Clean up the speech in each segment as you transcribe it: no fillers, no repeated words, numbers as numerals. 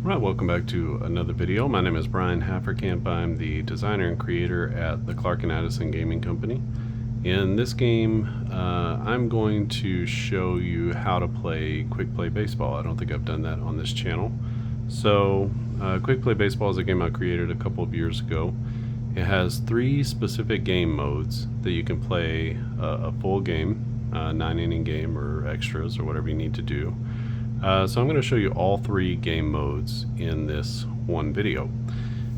Right, welcome back to another video. My name is Brian Hafferkamp. I'm the designer and creator at the Clark & Addison Gaming Company. In this game, I'm going to show you how to play Quick Play Baseball. I don't think I've done that on this channel. So, Quick Play Baseball is a game I created a couple of years ago. It has 3 specific game modes that you can play a full game, 9-inning game or extras or whatever you need to do. So I'm going to show you all 3 game modes in this one video.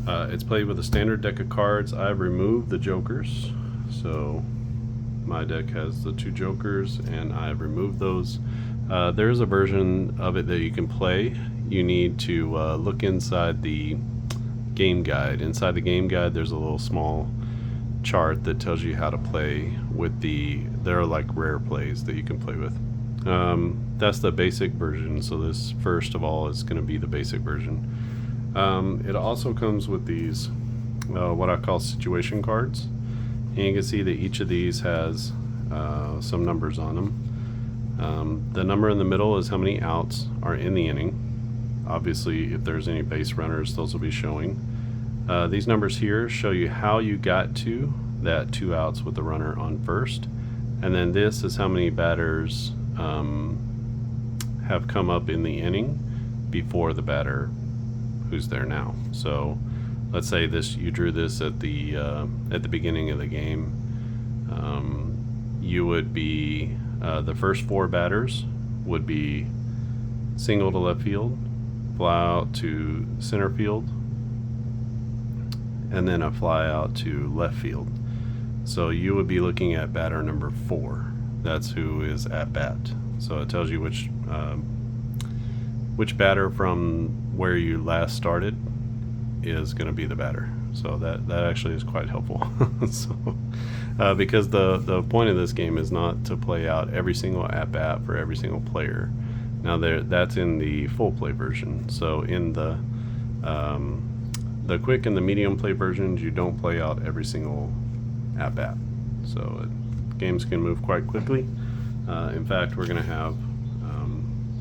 It's played with a standard deck of cards. I've removed the jokers, so my deck has the 2 jokers and I've removed those. There's a version of it that you can play. You need to look inside the game guide. Inside the game guide there's a little small chart that tells you how to play with there are like rare plays that you can play with. That's the basic version, so this first of all is going to be the basic version. It also comes with these what I call situation cards, and you can see that each of these has some numbers on them. The number in the middle is how many outs are in the inning. Obviously, if there's any base runners, those will be showing. These numbers here show you how you got to that 2 outs with the runner on first, and then this is how many batters have come up in the inning before the batter who's there now. So let's say you drew this at the beginning of the game. You would be the first 4 batters would be single to left field, fly out to center field, and then a fly out to left field. So you would be looking at batter number 4. That's who is at bat. So it tells you which batter from where you last started is going to be the batter. So that actually is quite helpful. Because the point of this game is not to play out every single at bat for every single player. Now that's in the full play version. So in the quick and the medium play versions, you don't play out every single at bat. So games can move quite quickly. In fact, we're going to have,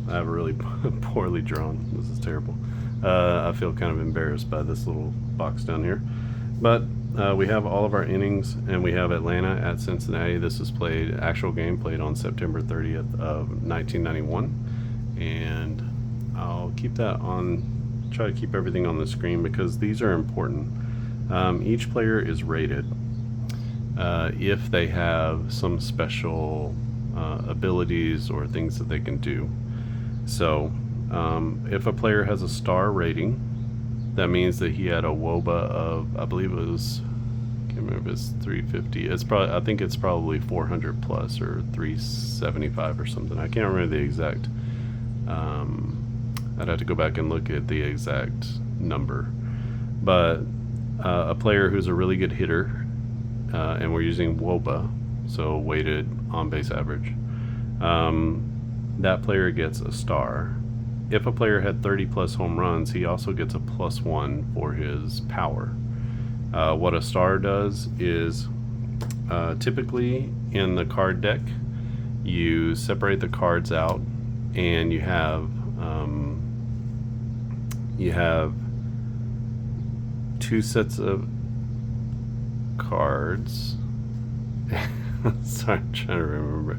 I have a really poorly drawn, this is terrible. I feel kind of embarrassed by this little box down here. But we have all of our innings, and we have Atlanta at Cincinnati. This is actual game played on September 30th of 1991. And I'll keep that on, try to keep everything on the screen because these are important. Each player is rated if they have some special abilities or things that they can do. So if a player has a star rating, that means that he had a WOBA of, I believe it was, I can't remember if it's 350. It's probably, I think it's probably 400 plus or 375 or something. I can't remember the exact. I'd have to go back and look at the exact number. But a player who's a really good hitter, and we're using WOBA, so weighted on base average, that player gets a star. If a player had 30 plus home runs, he also gets a +1 for his power. What a star does is typically in the card deck you separate the cards out, and you have 2 sets of cards. Sorry, I'm trying to remember.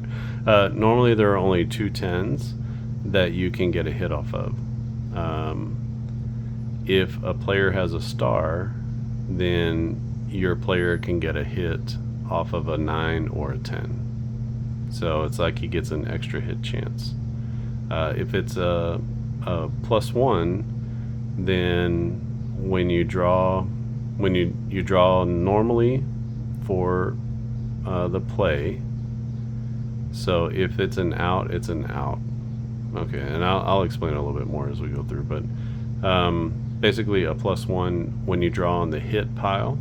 Normally there are only 2 10s that you can get a hit off of. If a player has a star, then your player can get a hit off of a 9 or a 10. So it's like he gets an extra hit chance. If it's a +1, then when you draw normally for the play. So if it's an out, it's an out. Okay, and I'll explain it a little bit more as we go through, but basically a +1, when you draw on the hit pile,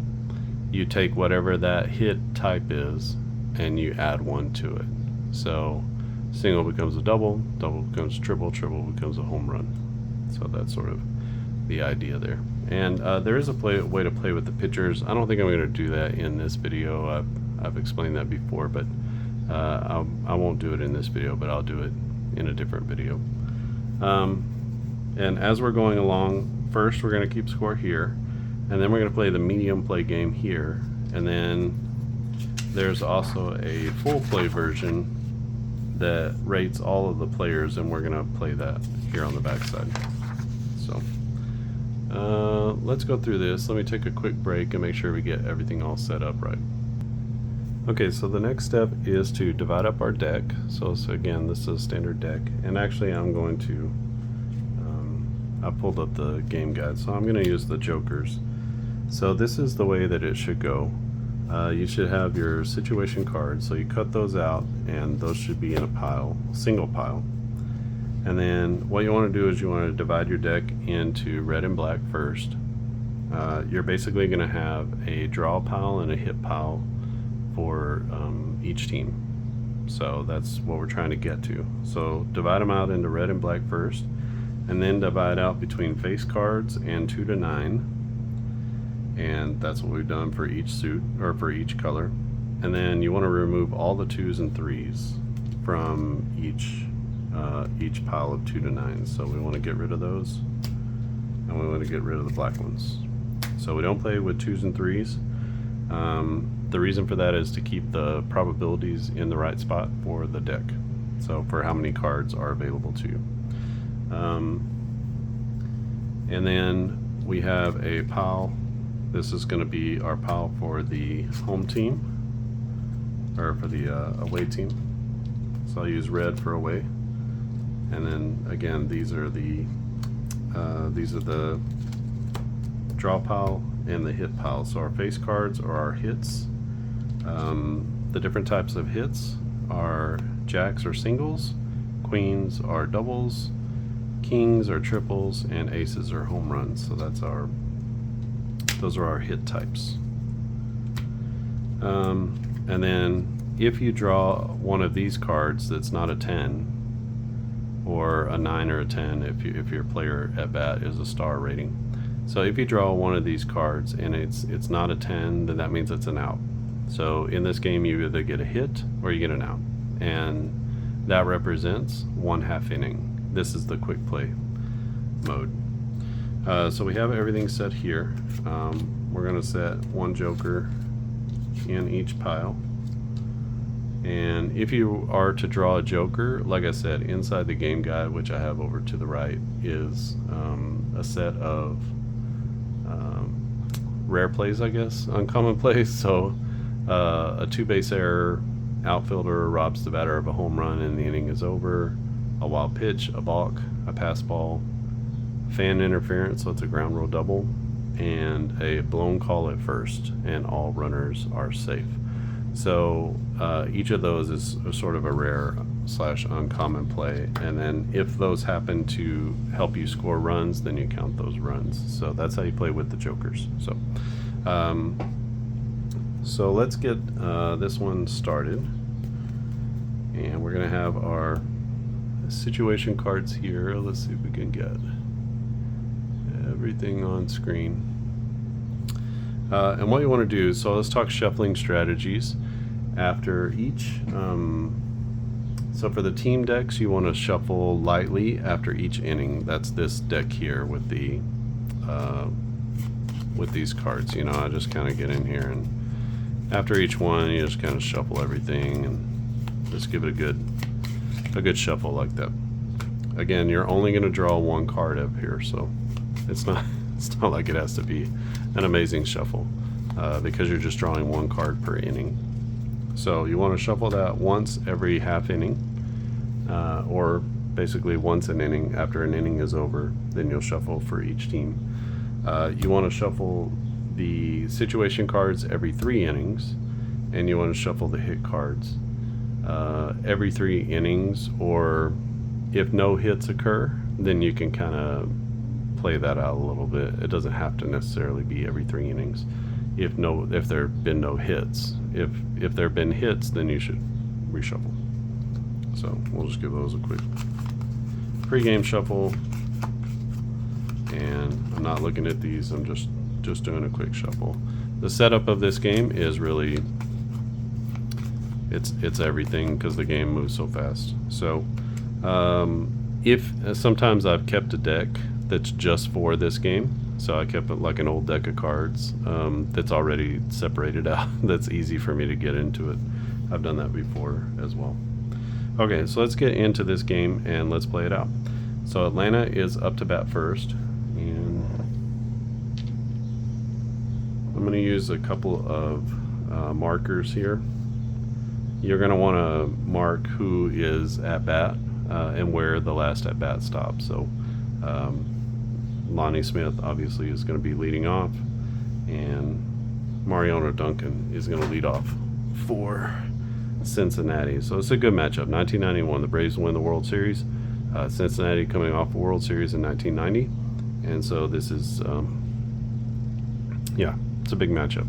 you take whatever that hit type is and you add 1 to it. So single becomes a double, double becomes triple, triple becomes a home run. So that's sort of the idea there. And there is a way to play with the pitchers. I don't think I'm going to do that in this video. I've explained that before, but I won't do it in this video, but I'll do it in a different video. And as we're going along, first we're going to keep score here, and then we're going to play the medium play game here, and then there's also a full play version that rates all of the players, and we're going to play that here on the backside. So let's go through this. Let me take a quick break and make sure we get everything all set up right. Okay, so the next step is to divide up our deck. So again, this is a standard deck, and actually I'm going to I pulled up the game guide, so I'm going to use the jokers. So this is the way that it should go. You should have your situation cards, so you cut those out, and those should be in a pile, single pile. And then what you want to do is you want to divide your deck into red and black first. You're basically going to have a draw pile and a hit pile for each team. So that's what we're trying to get to. So divide them out into red and black first, and then divide out between face cards and 2 to 9. And that's what we've done for each suit, or for each color. And then you want to remove all the 2s and 3s from each pile of 2 to 9. So we want to get rid of those, and we want to get rid of the black ones. So we don't play with 2s and 3s. The reason for that is to keep the probabilities in the right spot for the deck. So for how many cards are available to you. And then we have a pile. This is going to be our pile for the home team, or for the away team. So I'll use red for away. And then again, these are the draw pile and the hit pile. So our face cards are our hits. The different types of hits are jacks or singles, queens are doubles, kings are triples, and aces are home runs. So those are our hit types. And then if you draw one of these cards that's not a 10, or a 9 or a 10, if your player at bat is a star rating. So if you draw one of these cards and it's not a 10, then that means it's an out. So in this game, you either get a hit or you get an out, and that represents 1/2 inning. This is the quick play mode. So we have everything set here. We're going to set one joker in each pile. And if you are to draw a joker, like I said, inside the game guide, which I have over to the right, is a set of rare plays, I guess, uncommon plays. So a 2-base error, outfielder robs the batter of a home run and the inning is over, a wild pitch, a balk, a pass ball, fan interference, so it's a ground rule double, and a blown call at first, and all runners are safe. So each of those is sort of a rare / uncommon play, and then if those happen to help you score runs, then you count those runs. So that's how you play with the jokers. So let's get this one started, and we're going to have our situation cards here. Let's see if we can get everything on screen. And what you want to do, so let's talk shuffling strategies after each. So for the team decks, you want to shuffle lightly after each inning. That's this deck here with these cards. You know, I just kind of get in here, and after each one, you just kind of shuffle everything and just give it a good shuffle like that. Again, you're only going to draw one card up here, so it's not like it has to be an amazing shuffle, because you're just drawing one card per inning. So you want to shuffle that once every half inning, or basically once an inning. After an inning is over, then you'll shuffle for each team. You want to shuffle the situation cards every 3 innings, and you want to shuffle the hit cards every 3 innings, or if no hits occur, then you can kind of play that out a little bit. It doesn't have to necessarily be every 3 innings. If there have been no hits. If there have been hits, then you should reshuffle. So we'll just give those a quick pre-game shuffle. And I'm not looking at these, I'm just doing a quick shuffle. The setup of this game is really, it's everything, because the game moves so fast. So If sometimes I've kept a deck that's just for this game, so I kept like an old deck of cards that's already separated out. That's easy for me to get into it. I've done that before as well. Okay, so let's get into this game and let's play it out. So Atlanta is up to bat first, and I'm going to use a couple of markers here. You're going to want to mark who is at bat and where the last at bat stops. So Lonnie Smith obviously is going to be leading off, and Mariano Duncan is going to lead off for Cincinnati. So it's a good matchup. 1991, the Braves win the World Series. Cincinnati coming off a World Series in 1990, and so this is yeah, it's a big matchup.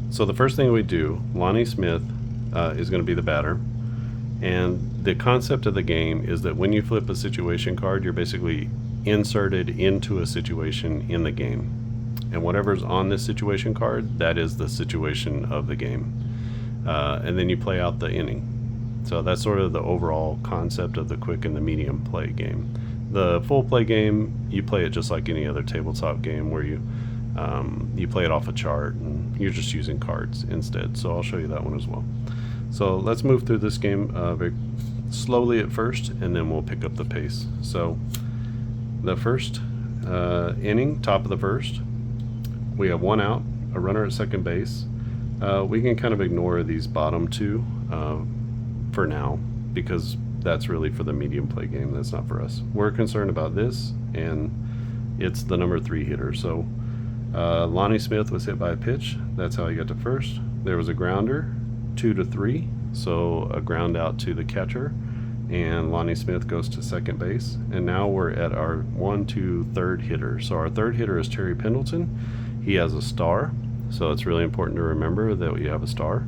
So the first thing we do, Lonnie Smith is going to be the batter, and the concept of the game is that when you flip a situation card, you're basically inserted into a situation in the game, and whatever's on this situation card, that is the situation of the game, and then you play out the inning. So that's sort of the overall concept of the quick and the medium play game. The full play game, you play it just like any other tabletop game where you play it off a chart and you're just using cards instead. So I'll show you that one as well. So let's move through this game very slowly at first, and then we'll pick up the pace. So the first inning, top of the first, we have one out, a runner at second base. We can kind of ignore these bottom two for now, because that's really for the medium play game. That's not for us. We're concerned about this, and it's the number 3 hitter. So Lonnie Smith was hit by a pitch. That's how he got to first. There was a grounder, 2-3, so a ground out to the catcher, and Lonnie Smith goes to second base. And now we're at our 1-2 third hitter. So our third hitter is Terry Pendleton. He has a star, so it's really important to remember that we have a star,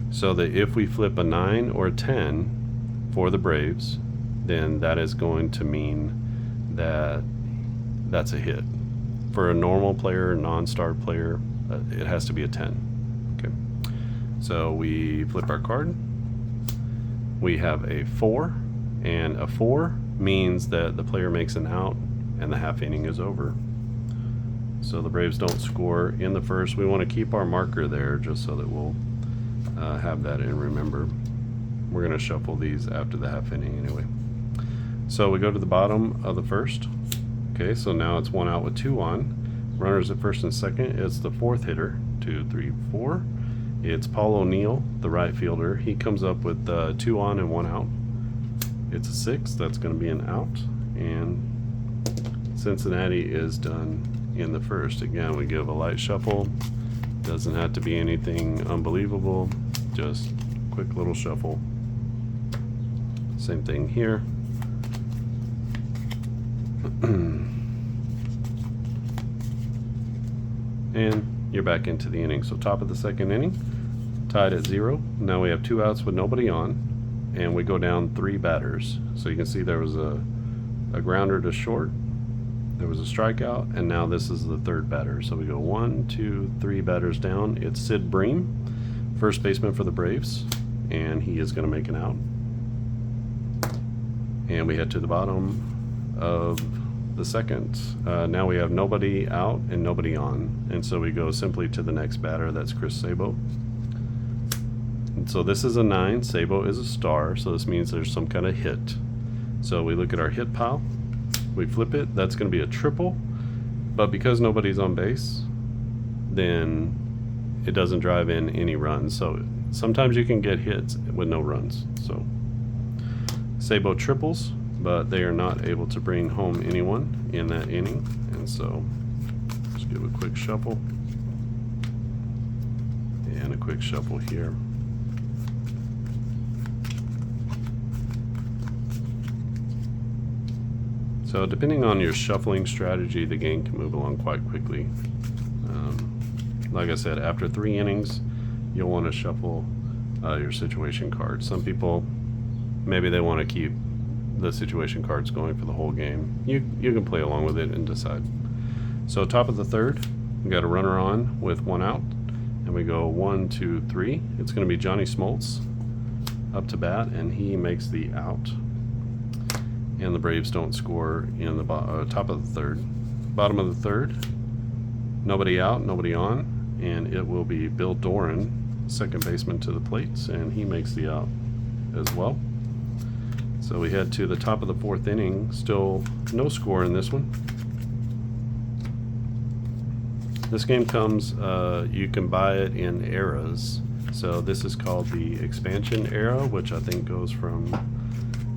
so that if we flip a 9 or a 10 for the Braves, then that is going to mean that that's a hit. For a normal player, non-star player, it has to be a 10. Okay, so we flip our card. We have a 4, and a 4 means that the player makes an out and the half inning is over. So the Braves don't score in the first. We want to keep our marker there just so that we'll have that and remember. We're going to shuffle these after the half inning anyway. So we go to the bottom of the first. Okay, so now it's one out with 2 on. Runners at first and second. It's the fourth hitter, 2, 3, 4. It's Paul O'Neill, the right fielder. He comes up with 2 on and 1 out. It's a 6. That's going to be an out. And Cincinnati is done in the first. Again, we give a light shuffle. Doesn't have to be anything unbelievable, just quick little shuffle. Same thing here. And you're back into the inning. So top of the second inning, tied at 0. Now we have 2 outs with nobody on, and we go down 3 batters. So you can see there was a grounder to short, there was a strikeout, and now this is the third batter. So we go 1, 2, 3 batters down. It's Sid Bream, first baseman for the Braves, and he is going to make an out. And we head to the bottom of the second. Now we have nobody out and nobody on, and so we go simply to the next batter. That's Chris Sabo. And so this is a 9. Sabo is a star, so this means there's some kind of hit. So we look at our hit pile. We flip it. That's going to be a triple, but because nobody's on base, then it doesn't drive in any runs. So sometimes you can get hits with no runs. So Sabo triples, but they are not able to bring home anyone in that inning, and so just give a quick shuffle and a quick shuffle here. So depending on your shuffling strategy, the game can move along quite quickly. Like I said, after 3 innings, you'll want to shuffle your situation cards. Some people, maybe they want to keep the situation cards going for the whole game. You can play along with it and decide. So top of the third, we got a runner on with 1 out, and we go 1, 2, 3. It's going to be Johnny Smoltz up to bat, and he makes the out. and the Braves don't score in the top of the third. Bottom of the third, nobody out, nobody on, and it will be Bill Doran, second baseman, to the plates, and he makes the out as well. So we head to the top of the fourth inning, still no score in this one. This game comes, you can buy it in eras. So this is called the expansion era, which I think goes from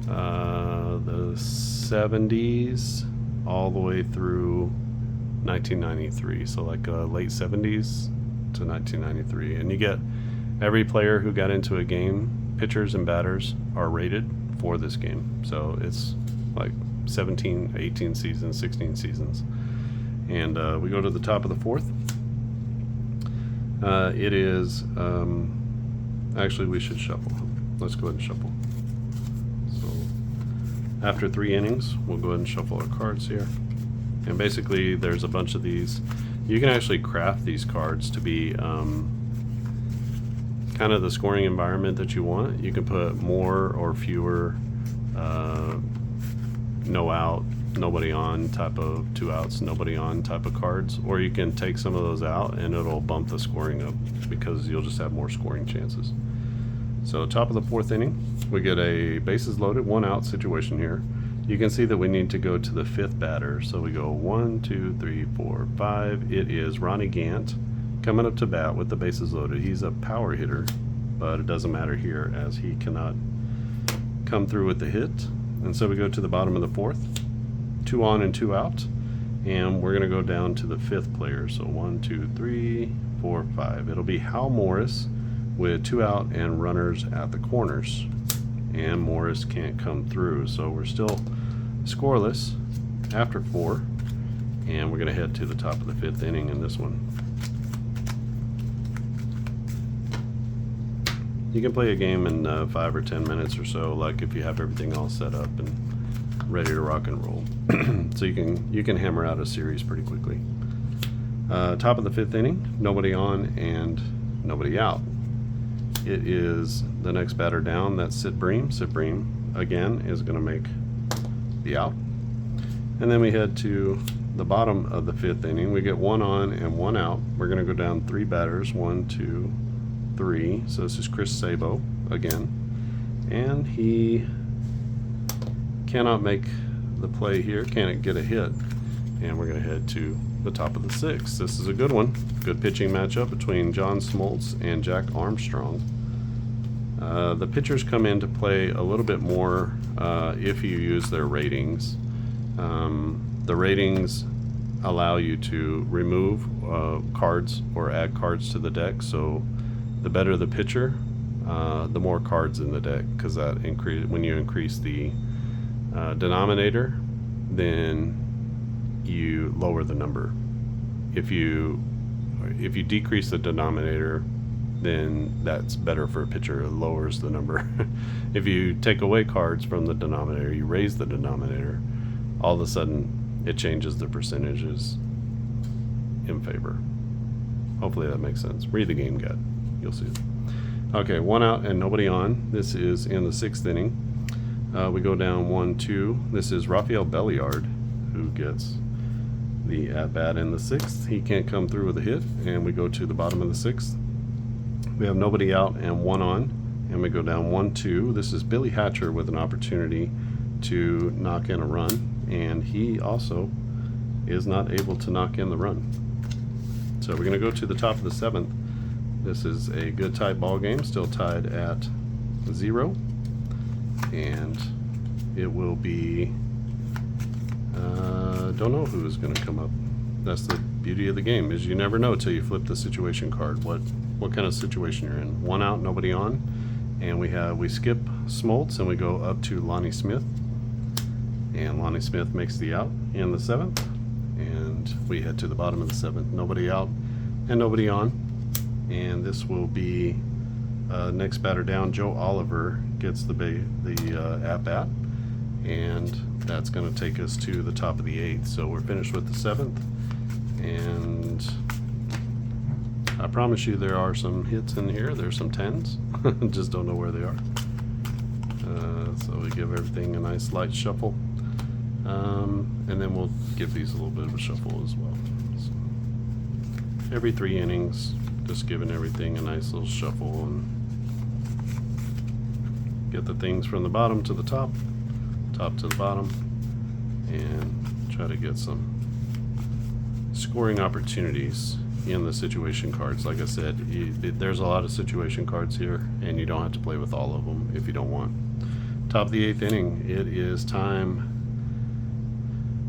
the 70s all the way through 1993. So like late 70s to 1993. And you get every player who got into a game, pitchers and batters, are rated for this game. So it's like 17, 18 seasons, 16 seasons. And we go to the top of the fourth. It is, actually we should shuffle. Let's go ahead and shuffle. So after 3 innings, we'll go ahead and shuffle our cards here. And basically there's a bunch of these. You can actually craft these cards to be kind of the scoring environment that you want. You can put more or fewer no out, nobody on type of 2 outs, nobody on type of cards, or you can take some of those out and it'll bump the scoring up because you'll just have more scoring chances. So top of the fourth inning, we get a bases loaded, 1 out situation here. You can see that we need to go to the 5th batter. So we go 1, 2, 3, 4, 5. It is Ronnie Gant coming up to bat with the bases loaded. He's a power hitter, but it doesn't matter here as he cannot come through with the hit. And so we go to the bottom of the fourth, 2 on and 2 out, and we're going to go down to the 5th player. So 1, 2, 3, 4, 5. It'll be Hal Morris with 2 out and runners at the corners, and Morris can't come through. So we're still scoreless after 4, and we're going to head to the top of the 5th inning in this one. You can play a game in 5 or 10 minutes or so, like if you have everything all set up and ready to rock and roll. So you can hammer out a series pretty quickly. Top of the 5th inning, nobody on and nobody out. It is the next batter down, that's Sid Bream. Sid Bream again is going to make the out. And then we head to the bottom of the 5th inning. We get 1 on and 1 out. We're going to go down 3 batters, 1, 2, 3. So this is Chris Sabo again, and he cannot make the play here, can't get a hit, and we're going to head to the top of the 6th. This is a good one, good pitching matchup between John Smoltz and Jack Armstrong. The pitchers come into play a little bit more if you use their ratings. The ratings allow you to remove cards or add cards to the deck, so the better the pitcher, the more cards in the deck, because that when you increase the denominator, then you lower the number. If you decrease the denominator, then that's better for a pitcher. It lowers the number. If you take away cards from the denominator, you raise the denominator, all of a sudden it changes the percentages in favor. Hopefully that makes sense. Read the game guide. You'll see it. Okay, 1 out and nobody on. This is in the 6th inning. We go down 1, 2. This is Rafael Belliard who gets the at-bat in the 6th. He can't come through with a hit, and we go to the bottom of the 6th. We have nobody out and 1 on, and we go down 1, 2. This is Billy Hatcher with an opportunity to knock in a run, and he also is not able to knock in the run. So we're going to go to the top of the 7th. This is a good tight ball game, still tied at 0, and it will be don't know who is going to come up. That's the beauty of the game, is you never know till you flip the situation card what kind of situation you're in. 1 out, nobody on, and we skip Smoltz and we go up to Lonnie Smith, and Lonnie Smith makes the out in the 7th, and we head to the bottom of the 7th. Nobody out and nobody on, and this will be next batter down. Joe Oliver gets the at-bat, and that's going to take us to the top of the 8th. So we're finished with the 7th, and I promise you there are some hits in here. There's some 10s. Just don't know where they are. So we give everything a nice light shuffle. And then we'll give these a little bit of a shuffle as well. So every 3 innings, just giving everything a nice little shuffle and get the things from the bottom to the top, top to the bottom, and try to get some scoring opportunities in the situation cards. Like I said, there's a lot of situation cards here, and you don't have to play with all of them if you don't want. Top of the 8th inning, it is time.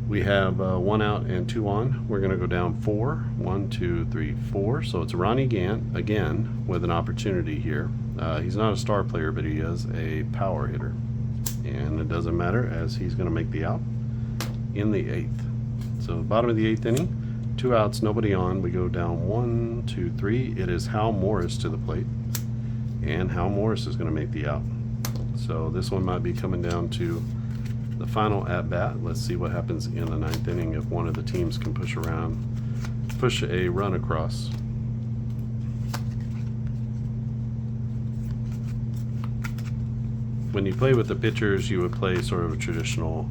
We have 1 out and 2 on. We're going to go down 4. 1, 2, 3, 4. So it's Ronnie Gant again with an opportunity here. He's not a star player, but he is a power hitter. And it doesn't matter, as he's going to make the out in the 8th. So bottom of the 8th inning, 2 outs, nobody on. We go down 1, 2, 3. It is Hal Morris to the plate. And Hal Morris is going to make the out. So this one might be coming down to the final at-bat. Let's see what happens in the 9th inning if one of the teams can push a run across. When you play with the pitchers, you would play sort of a traditional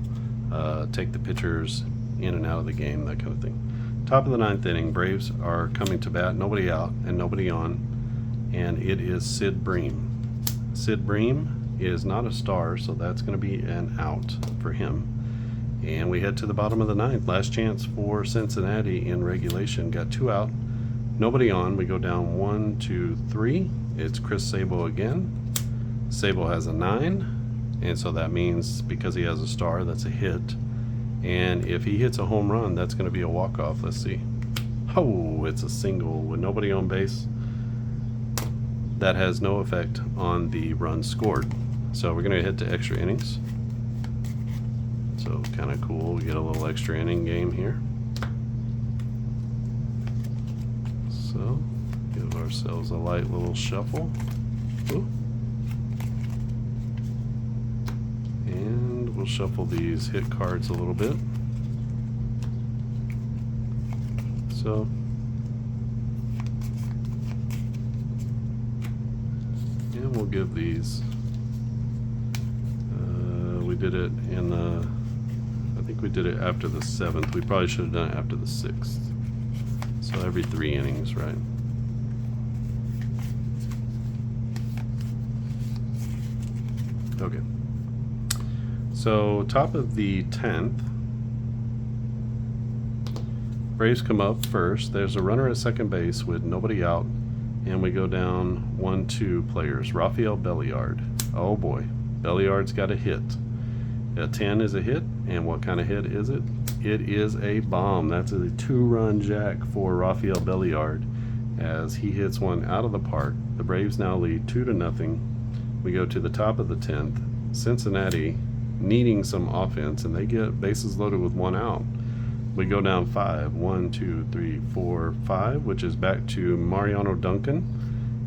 take the pitchers in and out of the game, that kind of thing. Top of the 9th inning, Braves are coming to bat, nobody out and nobody on, and it is Sid Bream. Sid Bream is not a star, so that's going to be an out for him. And we head to the bottom of the 9th. Last chance for Cincinnati in regulation. Got 2 out, nobody on. We go down 1, 2, 3. It's Chris Sabo again. Sabo has a 9, and so that means because he has a star, that's a hit. And if he hits a home run, that's going to be a walk-off. Let's see. Oh, it's a single with nobody on base. That has no effect on the runs scored. So we're going to head to extra innings. So kind of cool. We get a little extra inning game here. So give ourselves a light little shuffle. Ooh. And we'll shuffle these hit cards a little bit. So and we'll give these, we did it in the, I think we did it after the 7th. We probably should have done it after the 6th. So every 3 innings, right? Okay. So top of the 10th, Braves come up first. There's a runner at second base with nobody out. And we go down 1, 2 players. Rafael Belliard. Oh boy, Belliard's got a hit. A 10 is a hit, and what kind of hit is it? It is a bomb. That's a 2-run jack for Rafael Belliard as he hits one out of the park. The Braves now lead 2-0. We go to the top of the 10th. Cincinnati needing some offense, and they get bases loaded with 1 out. We go down 5. 1, 2, 3, 4, 5, which is back to Mariano Duncan.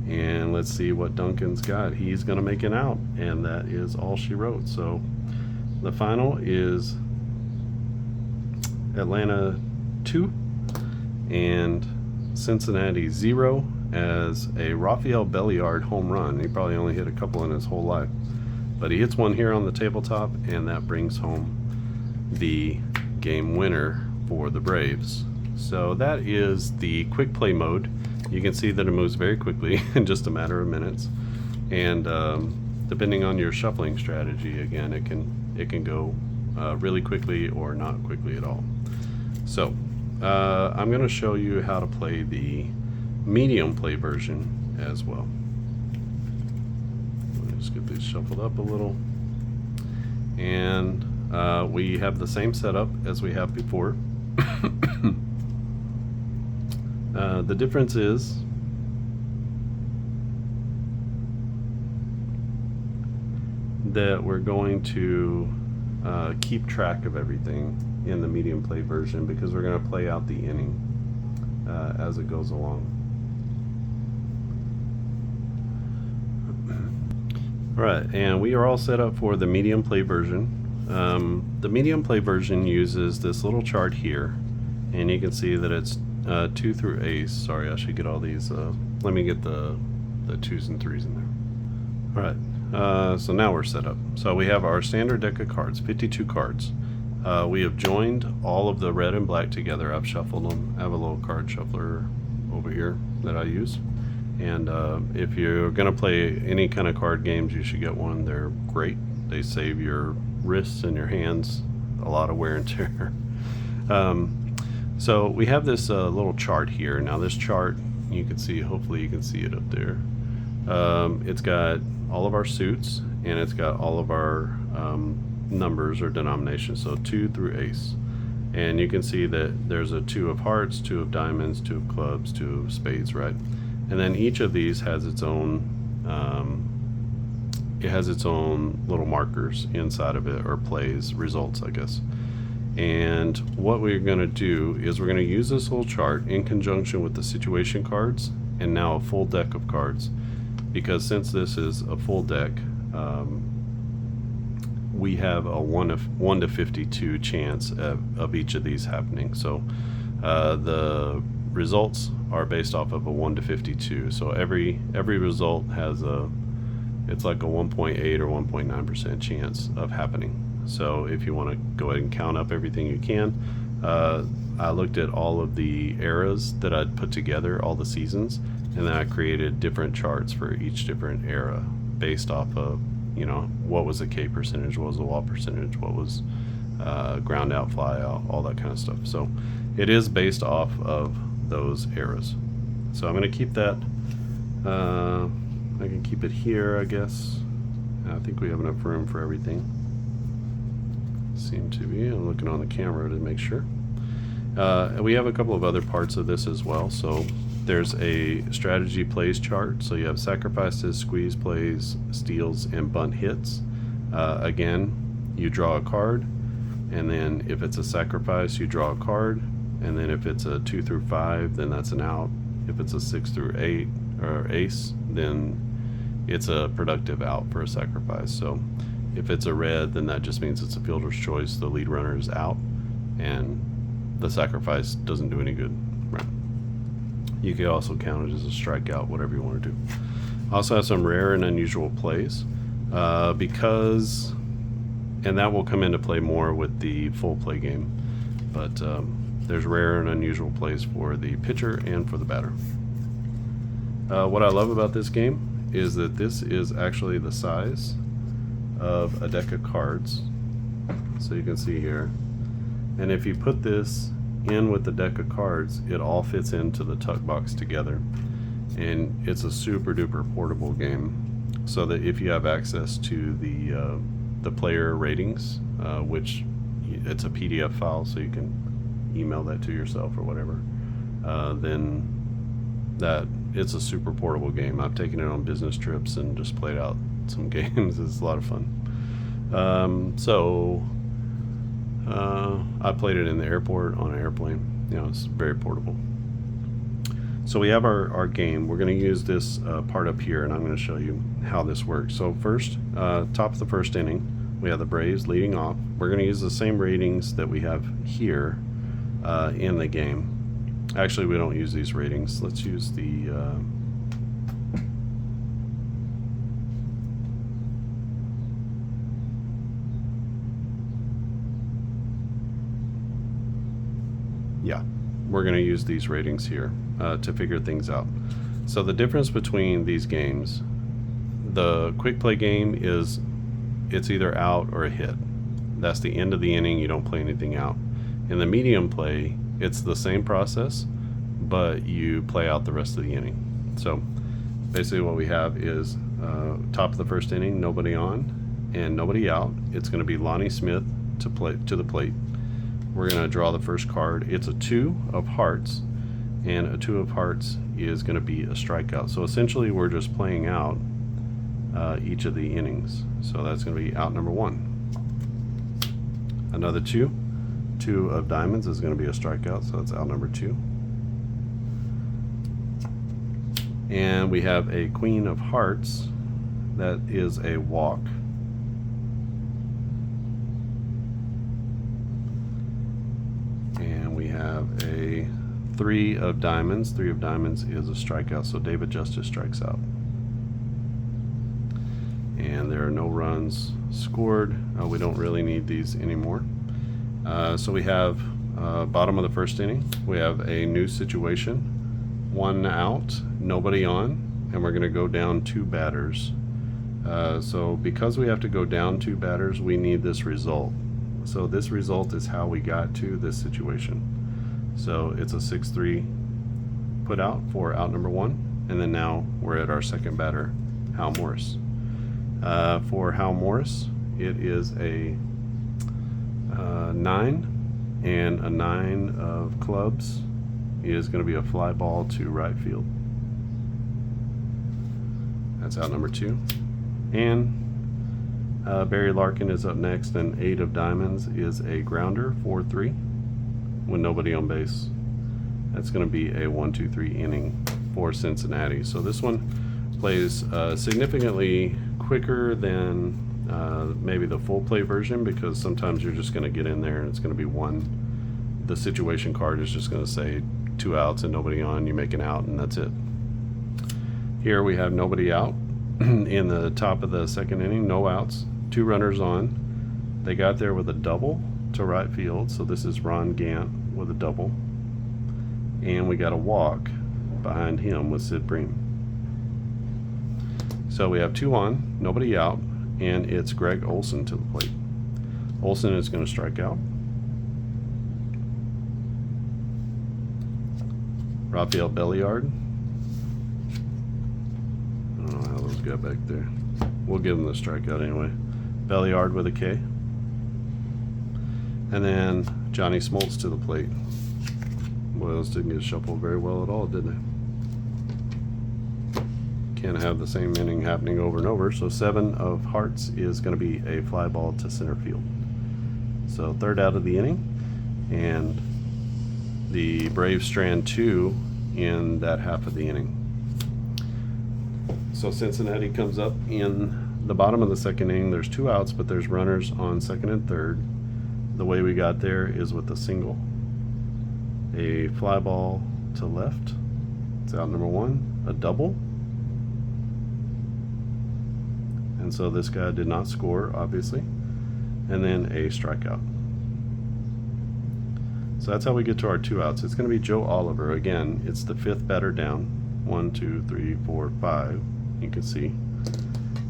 And let's see what Duncan's got. He's going to make an out, and that is all she wrote. So the final is Atlanta 2 and Cincinnati 0 as a Rafael Belliard home run. He probably only hit a couple in his whole life, but he hits one here on the tabletop, and that brings home the game winner for the Braves. So that is the quick play mode. You can see that it moves very quickly in just a matter of minutes, and depending on your shuffling strategy, again, it can go really quickly or not quickly at all. So I'm going to show you how to play the medium play version as well. Let me just get these shuffled up a little, and we have the same setup as we have before. The difference is that we're going to keep track of everything in the medium play version because we're going to play out the inning as it goes along. All right, and we are all set up for the medium play version. The medium play version uses this little chart here, and you can see that it's 2 through ace. Sorry, I should get all these. Let me get the 2s and 3s in there. All right, so now we're set up. So we have our standard deck of cards, 52 cards. We have joined all of the red and black together. I've shuffled them. I have a little card shuffler over here that I use. And if you're going to play any kind of card games, you should get one. They're great. They save your wrists and your hands a lot of wear and tear. So we have this little chart here. Now this chart, you can see, hopefully you can see it up there. It's got all of our suits, and it's got all of our numbers or denominations, so 2 through ace. And you can see that there's a 2 of hearts, 2 of diamonds, 2 of clubs, 2 of spades, right? And then each of these has its own little markers inside of it, or plays, results, I guess. And what we're going to do is we're going to use this whole chart in conjunction with the situation cards and now a full deck of cards, because since this is a full deck, we have a 1 to 52 chance of each of these happening. So the results are based off of a 1 to 52. So every result has it's like a 1.8 or 1.9% chance of happening. So if you want to go ahead and count up everything you can, I looked at all of the eras that I'd put together, all the seasons, and then I created different charts for each different era based off of, you know, what was the K percentage, what was the wall percentage, what was ground out, fly out, all that kind of stuff. So it is based off of those eras. So I'm going to keep that. I can keep it here, I guess. I think we have enough room for everything. Seem to be. I'm looking on the camera to make sure. We have a couple of other parts of this as well. So there's a strategy plays chart. So you have sacrifices, squeeze plays, steals, and bunt hits. Again, you draw a card, and then if it's a sacrifice, you draw a card, and then if it's a 2 through 5, then that's an out. If it's a 6 through 8 or ace, then it's a productive out for a sacrifice. So if it's a red, then that just means it's a fielder's choice. The lead runner is out, and the sacrifice doesn't do any good. Right. You could also count it as a strikeout, whatever you want to do. I also have some rare and unusual plays because, and that will come into play more with the full play game, but there's rare and unusual plays for the pitcher and for the batter. What I love about this game is that this is actually the size of a deck of cards, so you can see here, and if you put this in with the deck of cards, it all fits into the tuck box together, and it's a super duper portable game, so that if you have access to the player ratings, which it's a PDF file, so you can email that to yourself or whatever, then that it's a super portable game. I've taken it on business trips and just played out some games. It's a lot of fun. I played it in the airport on an airplane. You know, it's very portable. So we have our game. We're going to use this part up here, and I'm going to show you how this works. So first, top of the first inning, we have the Braves leading off. We're going to use the same ratings that we have here in the game. Actually, we don't use these ratings. Let's use the we're going to use these ratings here to figure things out. So the difference between these games, the quick play game is it's either out or a hit. That's the end of the inning. You don't play anything out. In the medium play, it's the same process, but you play out the rest of the inning. So basically what we have is top of the first inning, nobody on and nobody out. It's going to be Lonnie Smith to the plate. We're going to draw the first card. It's a 2 of hearts, and a 2 of hearts is going to be a strikeout. So essentially we're just playing out each of the innings. So that's going to be out number 1. Another 2 of diamonds is going to be a strikeout, so that's out number 2. And we have a queen of hearts that is a walk. And we have a 3 of diamonds. 3 of diamonds is a strikeout, so David Justice strikes out. And there are no runs scored. We don't really need these anymore. So we have bottom of the first inning, we have a new situation, 1 out, nobody on, and we're going to go down 2 batters. So because we have to go down 2 batters, we need this result. So this result is how we got to this situation. So it's a 6-3 put out for out number 1, and then now we're at our second batter, Hal Morris. For Hal Morris, it is a 9, and a 9 of clubs is going to be a fly ball to right field. That's out number 2. And Barry Larkin is up next, and 8 of diamonds is a grounder, 4-3, with nobody on base. That's going to be a 1-2-3 inning for Cincinnati. So this one plays significantly quicker than maybe the full play version, because sometimes you're just going to get in there and it's going to be the situation card is just going to say 2 outs and nobody on, you make an out, and that's it. Here we have nobody out in the top of the second inning, no outs, 2 runners on. They got there with a double to right field, so this is Ron Gant with a double, and we got a walk behind him with Sid Bream. So we have 2 on, nobody out, and it's Greg Olson to the plate. Olson is going to strike out. Rafael Belliard, I don't know how those got back there. We'll give him the strikeout anyway. Belliard with a K. And then Johnny Smoltz to the plate. Boy, those didn't get shuffled very well at all, did they? Can't have the same inning happening over and over. So 7 of hearts is going to be a fly ball to center field. So 3rd out of the inning, and the Braves strand 2 in that half of the inning. So Cincinnati comes up in the bottom of the second inning. There's 2 outs, but there's runners on second and third. The way we got there is with a single. A fly ball to left. It's out number 1. A double. And so this guy did not score, obviously. And then a strikeout. So that's how we get to our 2 outs. It's going to be Joe Oliver. Again, it's the 5th batter down. 1, 2, 3, 4, 5. You can see.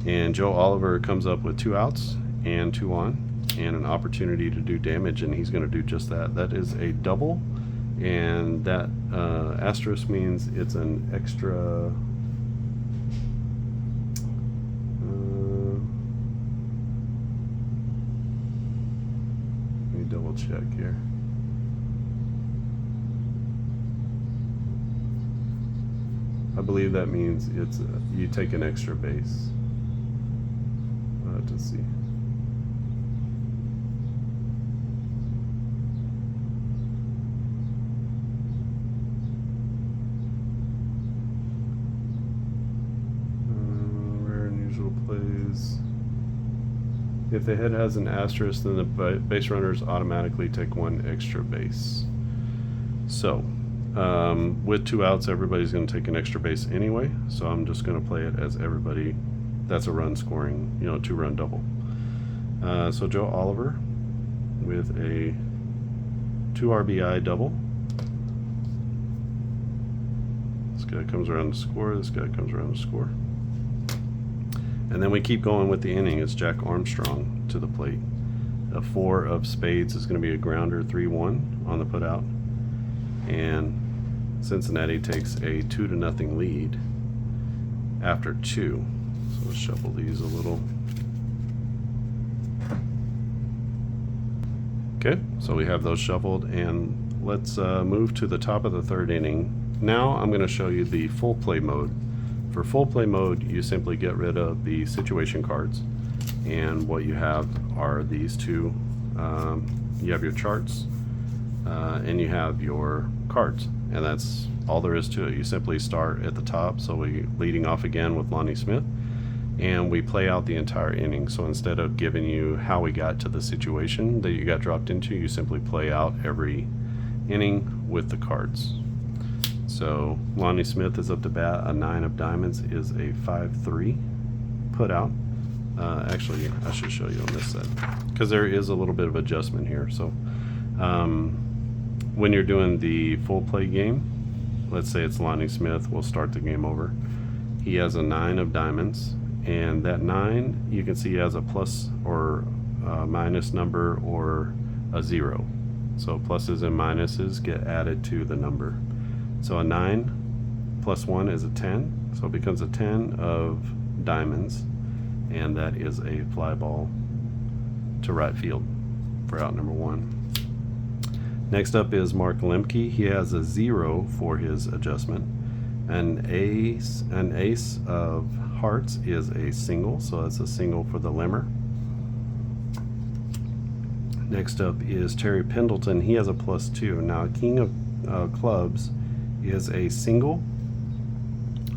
And Joe Oliver comes up with 2 outs and 2 on, and an opportunity to do damage, and he's going to do just that. That is a double, and that asterisk means it's an extra. Let me double check here. I believe that means it's you take an extra base. I'll have to see. Rare and unusual plays. If the head has an asterisk, then the base runners automatically take 1 extra base. So with 2 outs, everybody's going to take an extra base anyway, so I'm just going to play it as everybody. That's a run scoring, 2-run double. So Joe Oliver with a 2 RBI double. This guy comes around to score, this guy comes around to score. And then we keep going with the inning. It's Jack Armstrong to the plate. A 4 of spades is going to be a grounder, 3-1 on the putout. And Cincinnati takes a 2-0 lead after 2. So let's shuffle these a little. Okay, so we have those shuffled, and let's move to the top of the 3rd inning. Now I'm going to show you the full play mode. For full play mode, you simply get rid of the situation cards, and what you have are these 2. You have your charts, and you have your cards, and that's all there is to it. You simply start at the top, so we leading off again with Lonnie Smith, and we play out the entire inning. So instead of giving you how we got to the situation that you got dropped into, you simply play out every inning with the cards. So Lonnie Smith is up to bat. A 9 of diamonds is a 5-3 put out. Actually, I should show you on this side, because there is a little bit of adjustment here. So When you're doing the full play game, let's say it's Lonnie Smith, we'll start the game over. He has a 9 of diamonds, and that 9, you can see he has a plus or minus number or a 0. So pluses and minuses get added to the number. So a 9 plus 1 is a 10, so it becomes a 10 of diamonds, and that is a fly ball to right field for out number 1. Next up is Mark Lemke. He has a 0 for his adjustment. An ace of hearts is a single, so that's a single for the limmer. Next up is Terry Pendleton. He has a +2. Now, a king of clubs is a single,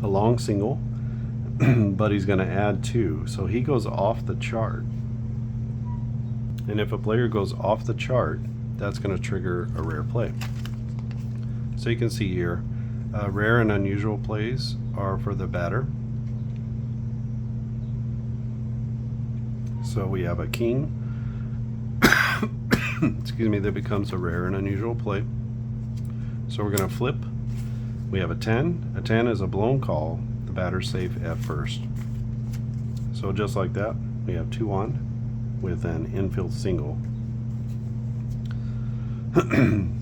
a long single, but he's going to add 2, so he goes off the chart. And if a player goes off the chart, that's going to trigger a rare play. So you can see here, rare and unusual plays are for the batter. So we have a king, excuse me, that becomes a rare and unusual play. So we're going to flip. We have a 10. A 10 is a blown call. The batter's safe at first. So just like that, we have 2 on with an infield single.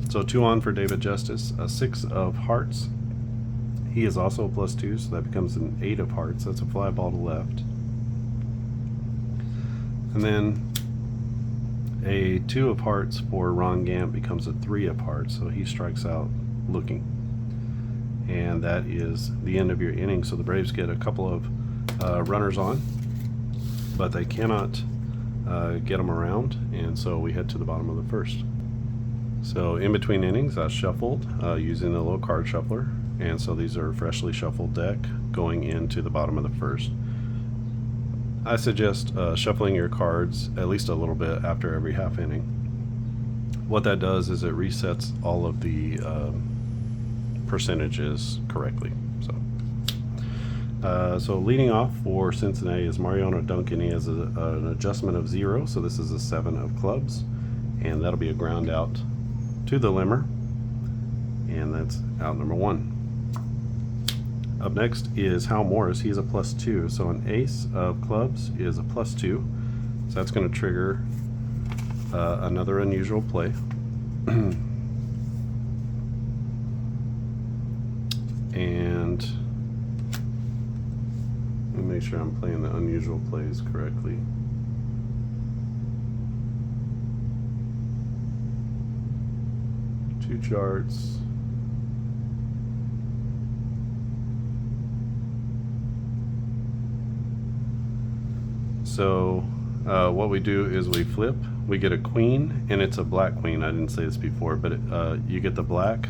So 2 on for David Justice. A 6 of hearts. He is also a +2, so that becomes an 8 of hearts. That's a fly ball to left. And then a 2 of hearts for Ron Gant becomes a 3 of hearts, so he strikes out looking. And that is the end of your inning. So the Braves get a couple of runners on, but they cannot get them around, and so we head to the bottom of the first. So in between innings, I shuffled using the little card shuffler, and so these are freshly shuffled deck going into the bottom of the first. I suggest shuffling your cards at least a little bit after every half inning. What that does is it resets all of the percentages correctly. So leading off for Cincinnati is Mariano Duncan. He has an adjustment of 0, so this is a 7 of clubs, and that'll be a ground out to the limmer, and that's out number 1. Up next is Hal Morris. He's a +2, so an ace of clubs is a +2, so that's going to trigger another unusual play. And let me make sure I'm playing the unusual plays correctly. Two charts. So what we do is we flip. We get a queen, and it's a black queen. I didn't say this before, but you get the black.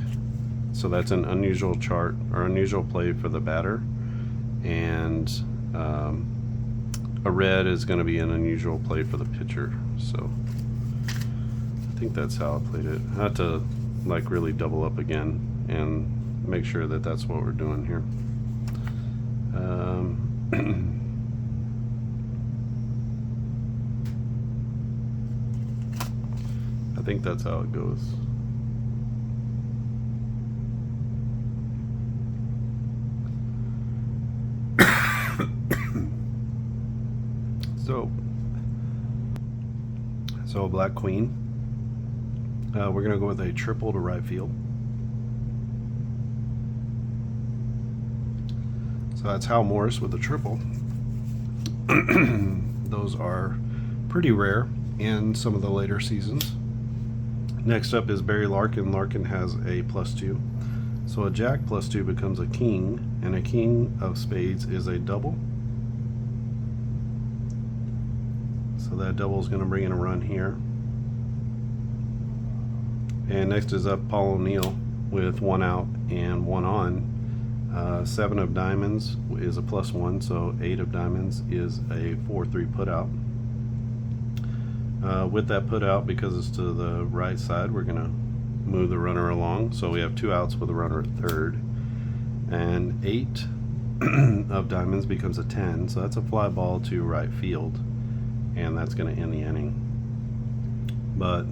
So that's an unusual chart or unusual play for the batter. And a red is going to be an unusual play for the pitcher. So I think that's how I played it. I had to like really double up again and make sure that that's what we're doing here. I think that's how it goes. So a black queen. We're going to go with a triple to right field. So that's Hal Morris with a triple. Those are pretty rare in some of the later seasons. Next up is Barry Larkin. Larkin has a +2. So a jack +2 becomes a king, and a king of spades is a double. So that double is going to bring in a run here. And next is up Paul O'Neill with 1 out and 1 on. 7 of diamonds is a +1, so 8 of diamonds is a 4-3 put out. With that put out, because it's to the right side, we're going to move the runner along. So we have 2 outs with a runner at third. And 8 of diamonds becomes a 10, so that's a fly ball to right field. And that's going to end the inning. But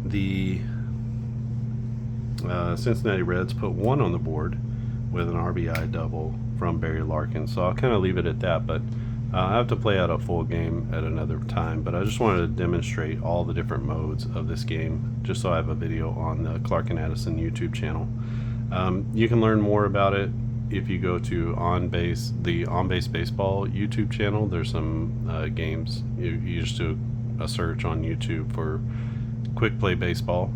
The Cincinnati Reds put 1 on the board with an RBI double from Barry Larkin. So I'll kind of leave it at that, but I have to play out a full game at another time. But I just wanted to demonstrate all the different modes of this game, just so I have a video on the Clark and Addison YouTube channel. You can learn more about it if you go to the On Base Baseball YouTube channel. There's some games. You just do a search on YouTube for Quick Play Baseball,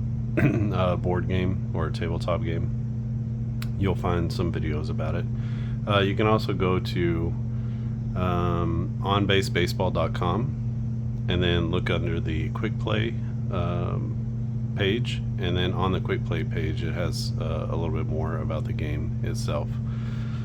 board game or a tabletop game. You'll find some videos about it. You can also go to onbasebaseball.com and then look under the Quick Play page, and then on the Quick Play page it has a little bit more about the game itself.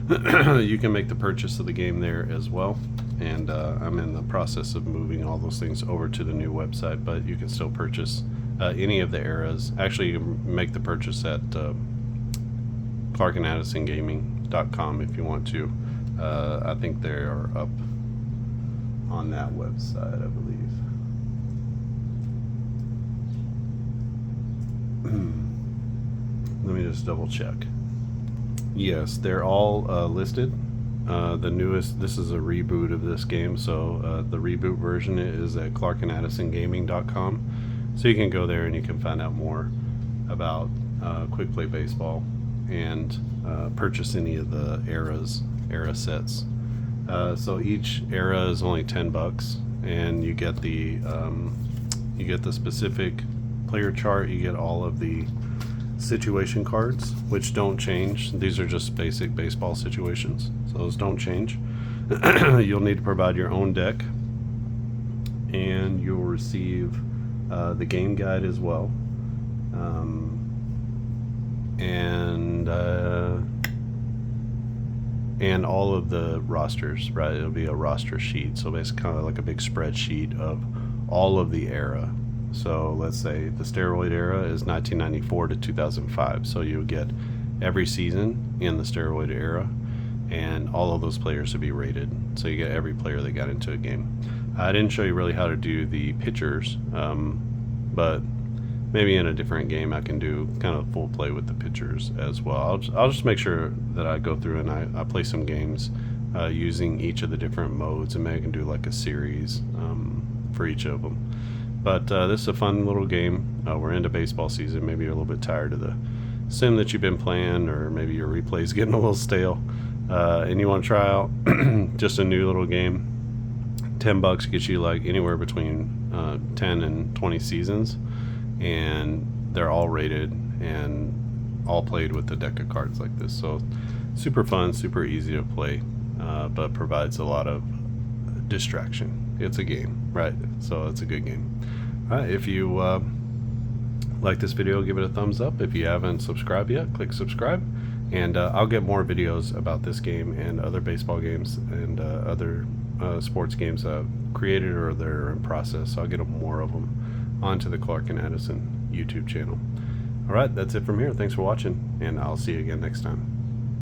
You can make the purchase of the game there as well, and I'm in the process of moving all those things over to the new website, but you can still purchase any of the eras. Actually, you can make the purchase at clarkandaddisongaming.com if you want to. I think they are up on that website, I believe. Let me just double check. Yes, they're all listed. The newest, this is a reboot of this game, so the reboot version is at clarkandaddisongaming.com. So you can go there and you can find out more about Quick Play Baseball and purchase any of the era sets. So each era is only $10, and you get the specific player chart. You get all of the situation cards, which don't change. These are just basic baseball situations, so those don't change. You'll need to provide your own deck, and you'll receive the game guide as well, and all of the rosters, right? It'll be a roster sheet, so basically kind of like a big spreadsheet of all of the era. So let's say the steroid era is 1994 to 2005, so you'll get every season in the steroid era, and all of those players will be rated, so you get every player that got into a game. I didn't show you really how to do the pitchers, but maybe in a different game I can do kind of full play with the pitchers as well. I'll just make sure that I go through and I play some games using each of the different modes, and maybe I can do like a series for each of them. But this is a fun little game. We're into baseball season. Maybe you're a little bit tired of the sim that you've been playing, or maybe your replay's getting a little stale, and you want to try out just a new little game. $10 gets you like anywhere between 10 and 20 seasons, and they're all rated and all played with a deck of cards like this. So super fun, super easy to play, but provides a lot of distraction. It's a game, right? So it's a good game. All right, if you like this video, give it a thumbs up. If you haven't subscribed yet, click subscribe, and I'll get more videos about this game and other baseball games and other sports games I've created or they're in process. So I'll get more of them onto the Clark and Addison YouTube channel. All right, that's it from here. Thanks for watching, and I'll see you again next time.